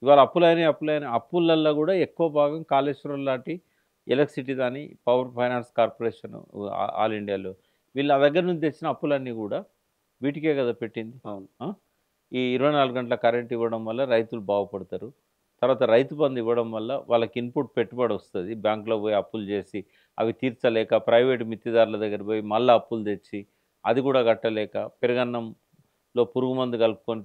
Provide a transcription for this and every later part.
ఇవాళ అప్పులైన అప్పులల్లో కూడా ఎక్కువ భాగం కాళేశ్వరం లాంటి ఎలక్ట్రిసిటీ దాని పవర్ ఫైనాన్స్ కార్పొరేషన్ ఆల్ ఇండియాలో వీళ్ళ దగ్గర నుంచి తెచ్చిన అప్పులన్నీ కూడా వీటికే కదా పెట్టింది. అవును. ఆ? ఈ 24 గంటల కరెంట్ ఇవ్వడం వల్ల రైతులు బాగుపడతారు. తర్వాత రైతు బంధు ఇవ్వడం వల్ల వాళ్ళకి ఇన్పుట్ పెట్టుబడి వస్తుంది. బ్యాంకులో పోయి అప్పులు చేసి అవి తీర్చలేక ప్రైవేటు మిత్తిదారుల దగ్గర పోయి మళ్ళీ అప్పులు తెచ్చి అది కూడా కట్టలేక పెరుగన్నంలో పురుగు మందు కలుపుకొని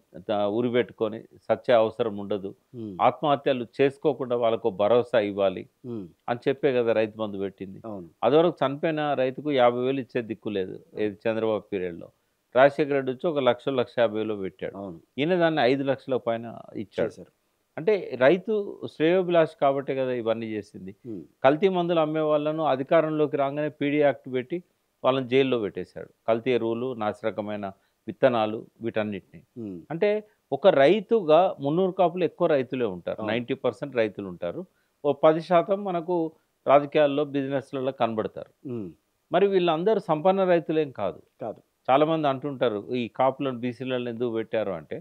ఉరిపెట్టుకొని సచ్చే అవసరం ఉండదు. ఉమ్, ఆత్మహత్యలు చేసుకోకుండా వాళ్ళకు భరోసా ఇవ్వాలి ఉమ్, అని చెప్పే కదా రైతు బంధు పెట్టింది. అవును. అదివరకు చనిపోయిన రైతుకు 50,000 ఇచ్చే దిక్కు లేదు ఏది చంద్రబాబు పీరియడ్లో. రాజశేఖర రెడ్డి వచ్చి 1,00,000 1,50,000 పెట్టాడు. అవును. ఈయన దాన్ని 5 లక్షల పైన ఇచ్చాడు. చేశారు. అంటే రైతు శ్రేయోభిలాష్ కాబట్టే కదా ఇవన్నీ చేసింది. ఉమ్, కల్తీ మందులు అమ్మే వాళ్ళను అధికారంలోకి రాగానే పీడీ యాక్ట్ పెట్టి వాళ్ళని జైల్లో పెట్టేశాడు. కల్తీ ఎరువులు, నాసిరకమైన విత్తనాలు వీటన్నిటిని. ఉమ్, అంటే ఒక రైతుగా మున్నూరు కాపులు ఎక్కువ రైతులే ఉంటారు. అవును. 90% రైతులు ఉంటారు. ఓ 10% మనకు రాజకీయాల్లో బిజినెస్లలో కనబడతారు. ఉమ్, మరి వీళ్ళందరూ సంపన్న రైతులేం కాదు. కాదు. చాలామంది అంటుంటారు ఈ కాపులను బీసీలను ఎందుకు పెట్టారు అంటే,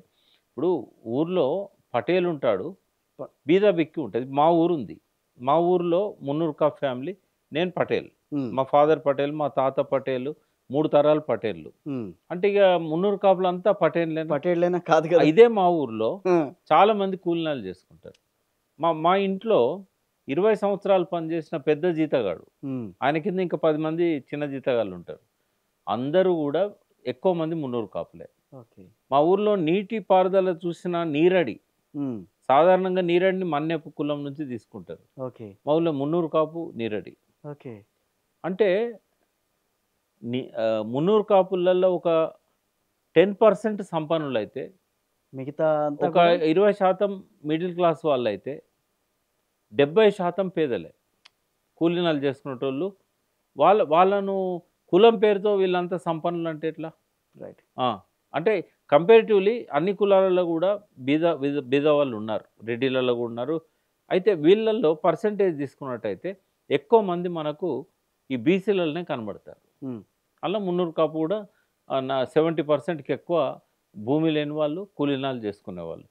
ఇప్పుడు ఊర్లో పటేల్ ఉంటాడు, బీద బిక్కి ఉంటుంది. మా ఊరుంది, మా ఊర్లో మున్నూరు కాపు ఫ్యామిలీ, నేను పటేల్, ఉమ్, మా ఫాదర్ పటేల్, మా తాత పటేల్, 3 తరాలు పటేళ్ళు. ఉమ్, అంటే ఇక మున్నూరు కాపులంతా పటేళ్ళేనా? పటేళ్ళైనా కాదు కదా. ఇదే మా ఊర్లో ఆ, చాలామంది కూలినాలు చేసుకుంటారు. మా మా ఇంట్లో 20 సంవత్సరాలు పనిచేసిన పెద్ద జీతగాడు, ఉమ్, ఆయన కింద ఇంకా 10 మంది చిన్న జీతగాళ్ళు ఉంటారు. అందరూ కూడా ఎక్కువ మంది మున్నూరు కాపులే. ఓకే. మా ఊర్లో నీటి పారుదల చూసిన నీరడి, ఉమ్, సాధారణంగా నీరడిని మన్నెపు కులం నుంచి తీసుకుంటారు. ఓకే. మా ఊర్లో మున్నూరు కాపు నీరడి. ఓకే. అంటే మున్నూరు కాపులలో ఒక 10% సంపన్నులు అయితే, మిగతా అంతా ఒక కూడా 20% మిడిల్ క్లాస్ వాళ్ళు అయితే, 70% పేదలే కూలీనాలు చేసుకునేటోళ్ళు. వాళ్ళను కులం పేరుతో వీళ్ళంతా సంపన్నులు అంటే ఎట్లా? రైట్. ఆ! అంటే కంపారిటివ్‌లీ అన్ని కులాలలో కూడా బీద వాళ్ళు ఉన్నారు. రెడ్డిలలో కూడా ఉన్నారు. అయితే వీళ్ళల్లో పర్సెంటేజ్ తీసుకున్నట్టయితే ఎక్కువ మంది మనకు ఈ బీసీలలోనే కనబడతారు. ఉమ్, అలా మున్నూరు కాపు కూడా 70%కి ఎక్కువ భూమి లేని వాళ్ళు, కూలీనాలు చేసుకునేవాళ్ళు.